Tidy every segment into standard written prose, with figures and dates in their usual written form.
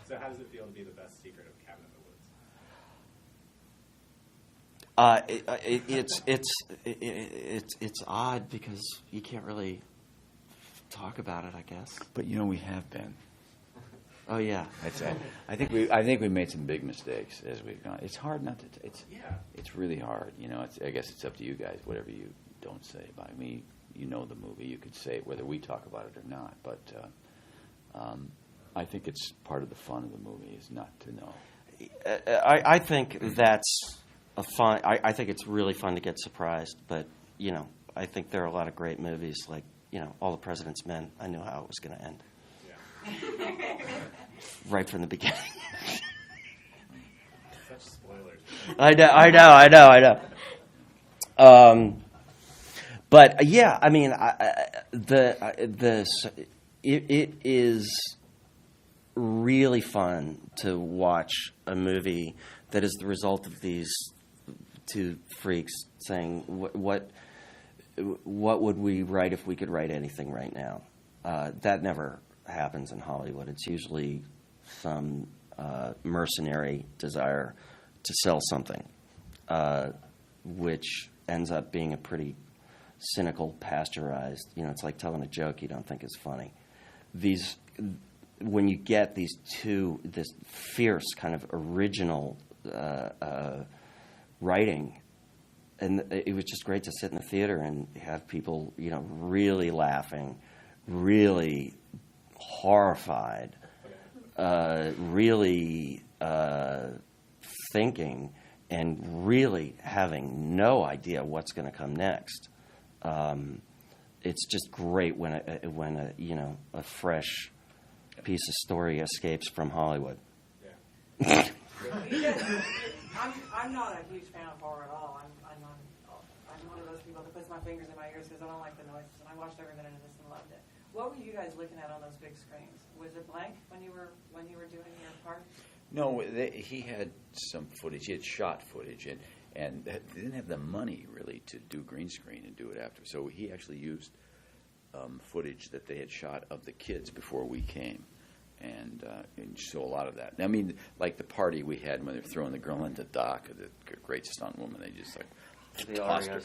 So how does it feel to be the best secret of Cabin in the Woods? It's odd because you can't really talk about it, I guess. But we have been. Oh yeah. I think we made some big mistakes as we've gone. It's hard not to. It's really hard. I guess it's up to you guys. Whatever you don't say about me, the movie. You could say it whether we talk about it or not. But I think it's part of the fun of the movie is not to know. I think that's a fun. I think it's really fun to get surprised. But I think there are a lot of great movies like All the President's Men. I knew how it was going to end. Right from the beginning. Such spoilers. I know. But yeah, I mean, it is really fun to watch a movie that is the result of these two freaks saying, "What would we write if we could write anything right now?" That never happens in Hollywood. It's usually some mercenary desire to sell something, which ends up being a pretty cynical, pasteurized. It's like telling a joke you don't think is funny. When you get this fierce kind of original writing, and it was just great to sit in the theater and have people, really laughing, really horrified, really thinking, and really having no idea what's going to come next. It's just great when a fresh piece of story escapes from Hollywood. Yeah. I'm not a huge fan of horror at all. I'm one of those people that puts my fingers in my ears because I don't like the noises, and I watched every minute of this and loved it. What were you guys looking at on those big screens? Was it blank when you were doing your part? No, he had some footage. He had shot footage, and they didn't have the money really to do green screen and do it after. So he actually used footage that they had shot of the kids before we came, and so a lot of that. I mean, like the party we had when they were throwing the girl into the dock, the great stunt woman. They just tossed her.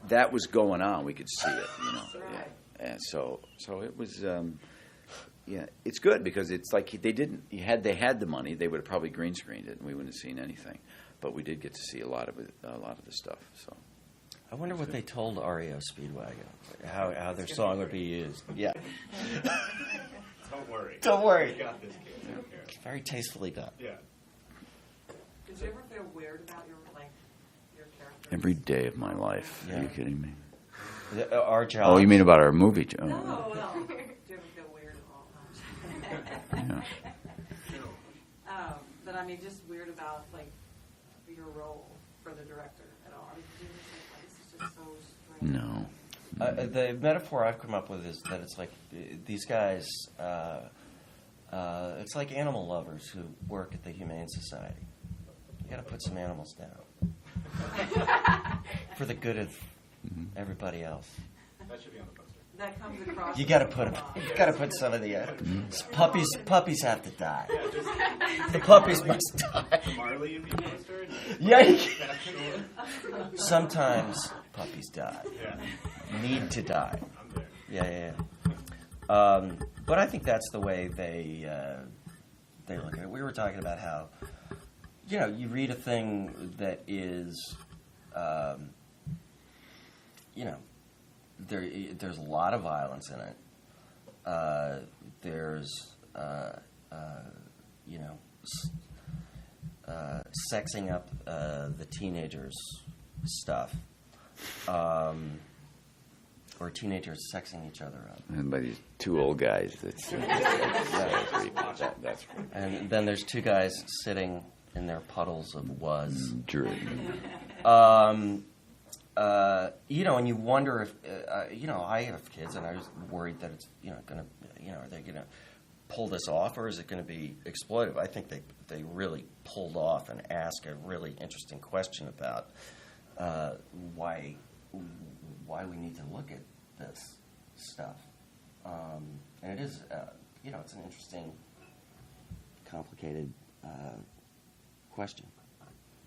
That was going on. We could see it, Right. And so it was. It's good because it's like they didn't. Had they had the money, they would have probably green screened it, and we wouldn't have seen anything. But we did get to see a lot of it, a lot of the stuff. So I wonder what they told REO Speedwagon, how their song would be used. Yeah. Don't worry. We got this, kid. Yeah. It's very tastefully done. Yeah. Did you ever feel weird about your character? every day of my life. Yeah. Are you kidding me? Our job. Oh, you mean about our movie? No, well, do you ever feel weird at all? Yeah. But I mean, just weird about your role for the director at all. I mean, did you ever think, this is just so strange? No. The metaphor I've come up with is that it's like these guys, it's like animal lovers who work at the Humane Society. You got to put some animals down for the good of everybody else. That should be on the poster. That comes across. You got to put some of the puppies have to die. The puppies must die. The Marley in the poster? Yeah. Sometimes puppies die. Yeah. Need to die. I'm there. Yeah. But I think that's the way they look at it. We were talking about how, you read a thing that is, there's a lot of violence in it. There's, sexing up the teenagers stuff. Or teenagers sexing each other up. And by these two old guys. That's and then there's two guys sitting in their puddles of was. And you wonder if, I have kids, and I was worried that it's, going to, are they going to pull this off, or is it going to be exploitive? I think they really pulled off and asked a really interesting question about why we need to look at this stuff. And it is, it's an interesting, complicated question.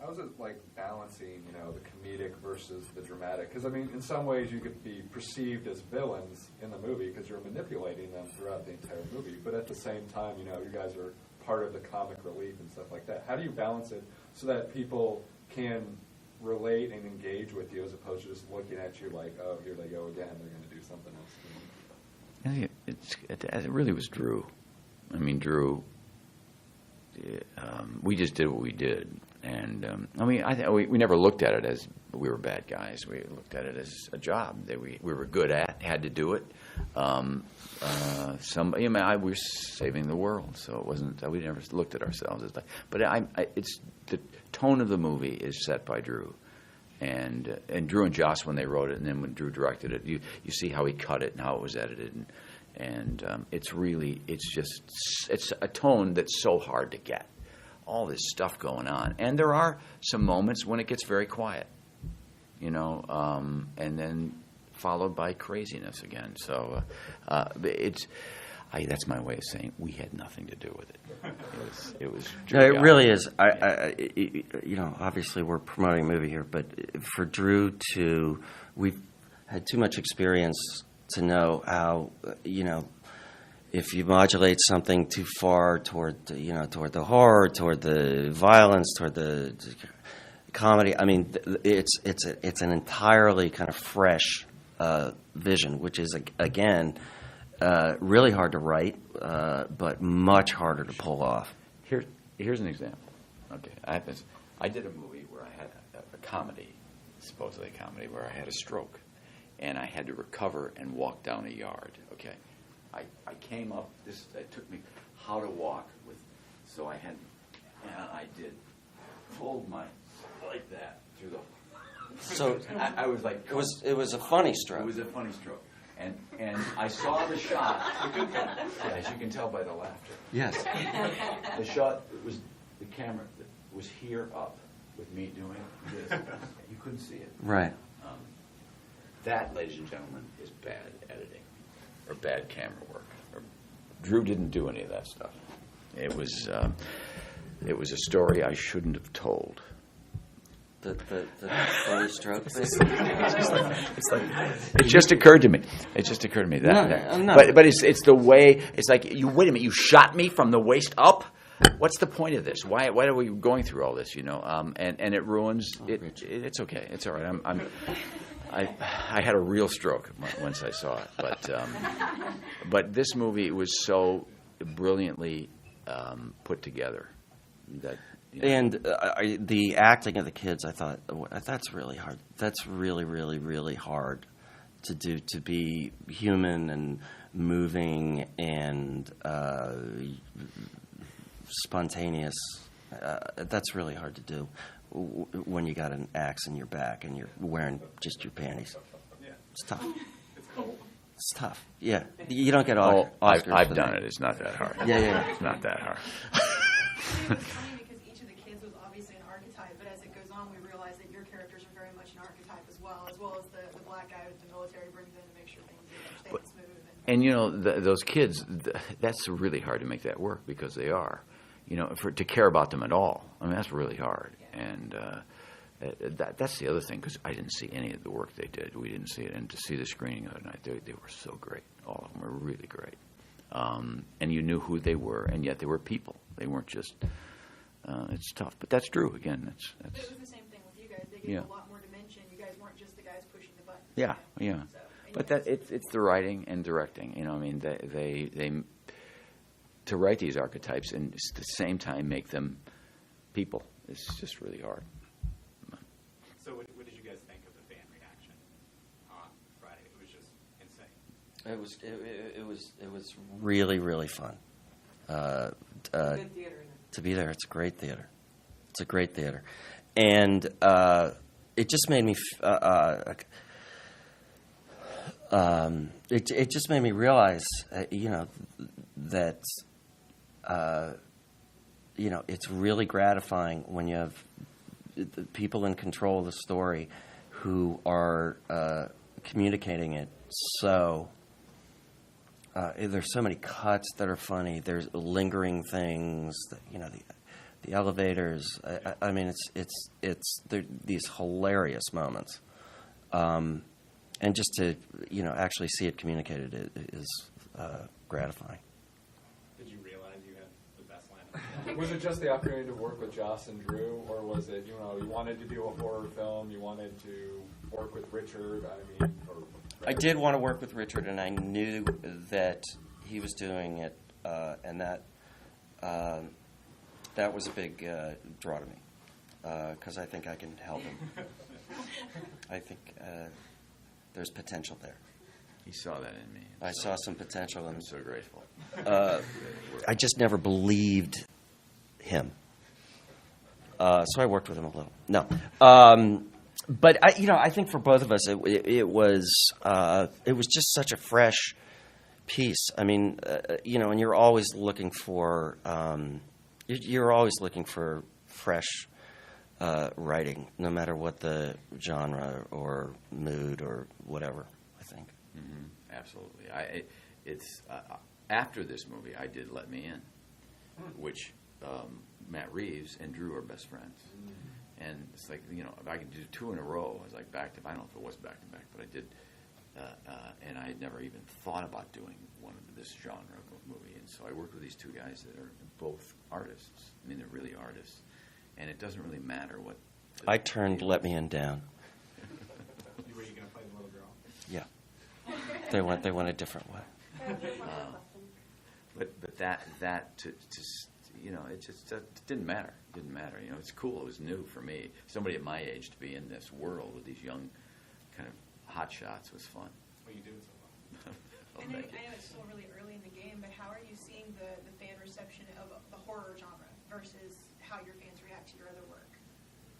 How is it like balancing, the comedic versus the dramatic? Because, I mean, in some ways you could be perceived as villains in the movie because you're manipulating them throughout the entire movie. But at the same time, you guys are part of the comic relief and stuff like that. How do you balance it so that people can relate and engage with you as opposed to just looking at you like, oh, here they go again, they're going to do something else? It really was Drew. I mean, Drew, we just did what we did. And, we never looked at it as we were bad guys. We looked at it as a job that we were good at, had to do it. We were saving the world, so it wasn't, we never looked at ourselves as that. But it's the tone of the movie is set by Drew. And Drew and Joss, when they wrote it, and then when Drew directed it, you see how he cut it and how it was edited. And it's a tone that's so hard to get. All this stuff going on, and there are some moments when it gets very quiet, and then followed by craziness again. So that's my way of saying we had nothing to do with it. It was. No, it really is. Obviously we're promoting a movie here, but for Drew we've had too much experience to know how, if you modulate something too far toward the horror, toward the violence, toward the comedy, I mean, it's an entirely kind of fresh vision, which is again really hard to write, but much harder to pull off. Here's an example. Okay, I did a movie where I had a comedy, supposedly a comedy, where I had a stroke, and I had to recover and walk down a yard. Okay. I came up, it took me how to walk so I did fold like that through the, So I was like, it was a funny stroke. It was a funny stroke. And I saw the shot, as you can tell by the laughter. Yes. The shot, was the camera was here up with me doing this. You couldn't see it. Right. That, ladies and gentlemen, is bad editing. Or bad camera work. Drew didn't do any of that stuff. It was a story I shouldn't have told. The funny stroke. It just occurred to me. But it's the way. It's like wait a minute. You shot me from the waist up. What's the point of this? Why are we going through all this? And it ruins it. It's okay. It's all right. I had a real stroke once I saw it, but this movie was so brilliantly put together that. And the acting of the kids, I thought, that's really hard. That's really, really, really hard to do. To be human and moving and spontaneous. That's really hard to do when you got an axe in your back and you're wearing just your panties. It's tough. It's cold. It's tough. Yeah, you don't get Oscars. I've done it. It's not that hard. Yeah. It's not that hard. It's funny because each of the kids was obviously an archetype, but as it goes on, we realize that your characters are very much an archetype as well as the black guy with the military brings in to make sure things stay smooth. And those kids, that's really hard to make that work because they are. To care about them at all. I mean, that's really hard. And that's the other thing, because I didn't see any of the work they did. We didn't see it. And to see the screening the other night, they were so great. All of them were really great. And you knew who they were, and yet they were people. They weren't just, it's tough. But that's true, again. But it was the same thing with you guys. They gave a lot more dimension. You guys weren't just the guys pushing the button. Yeah. So, But it's the writing and directing. They to write these archetypes and at the same time make them people. It's just really hard. So what did you guys think of the fan reaction on Friday? It was just insane. It was really, really fun. Good theater. To be there. It's a great theater. And it just made me it just made me realize that it's really gratifying when you have people in control of the story who are communicating it so there's so many cuts that are funny. There's lingering things. The elevators. I mean, it's these hilarious moments, and just to actually see it communicated is gratifying. Did you realize you had the best line? Was it just the opportunity to work with Joss and Drew, or was it, you wanted to do a horror film, you wanted to work with Richard? I did want to work with Richard, and I knew that he was doing it, and that was a big draw to me, because I think I can help him. I think there's potential there. He saw that in me. I saw some potential, and I'm so grateful. I just never believed him. So I worked with him a little. No. But I think for both of us, it was just such a fresh piece. I mean, and you're always looking for fresh writing, no matter what the genre or mood or whatever. I think. Mm-hmm. Absolutely. It's after this movie, I did Let Me In, which Matt Reeves and Drew are best friends. And it's like, if I could do two in a row, I was like back to back. I don't know if it was back to back, but I did. And I had never even thought about doing one of this genre of movie. And so I worked with these two guys that are both artists. I mean, they're really artists. And it doesn't really matter what. I turned Let Me In down. Were you going to play the little girl? Yeah. They went a different way. But that to it just didn't matter. It didn't matter. It's cool. It was new for me. Somebody at my age to be in this world with these young kind of hot shots was fun. Well, you do it so well. Oh, I know thank you. it's still really early in the game, but how are you seeing the fan reception of the horror genre versus how your fans react to your other work?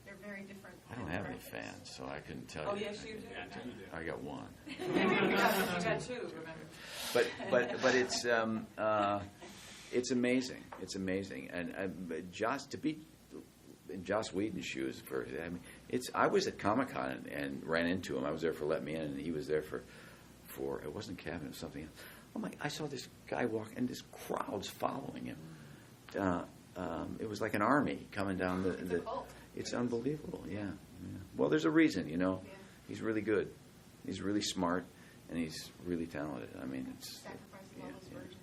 They're very different. I don't have any fans, so I couldn't tell Oh, you. yes, you do. Yeah, you do. I got one. You got two, remember? But it's amazing. It's amazing. And Joss, to be in Joss Whedon's shoes, I was at Comic-Con and ran into him. I was there for Let Me In, and he was there for it wasn't Kevin, it was something else. Oh my! I saw this guy walk, and this crowd's following him. It was like an army coming down the. It's unbelievable. Yeah. Well, there's a reason, Yeah. He's really good. He's really smart, and he's really talented. I mean, it's. Sacrificing all those virgins.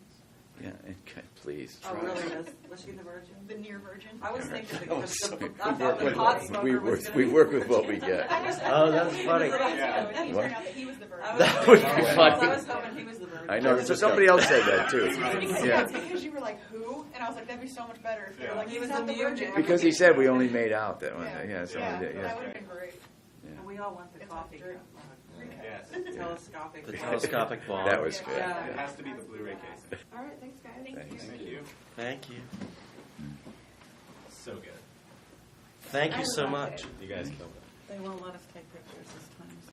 Yeah, okay, please. Oh, try. really? Was she the virgin? The near virgin. I was thinking Oh, the sorry. I thought the pot smoker was We gonna work with what we get. Oh, that's funny. Yeah. And he turned out that he was the virgin. That would be I funny. was hoping he was the virgin. I know. So somebody else said that too. Yeah. Because you were like, who? And I was like, that'd be so much better if you were like, He he was was not the the virgin. virgin. Because he said we only made out that one day. Yeah, somebody did. That Yeah. would have been great. And we all want the It's coffee like cup. Yes. Telescopic. The telescopic ball. That was good. Yeah. It has to be the Blu-ray case. All right, thanks, guys. Thanks. Thank you. Thank you. So good. Thank you so much. You guys killed it. They won't let us take pictures this time.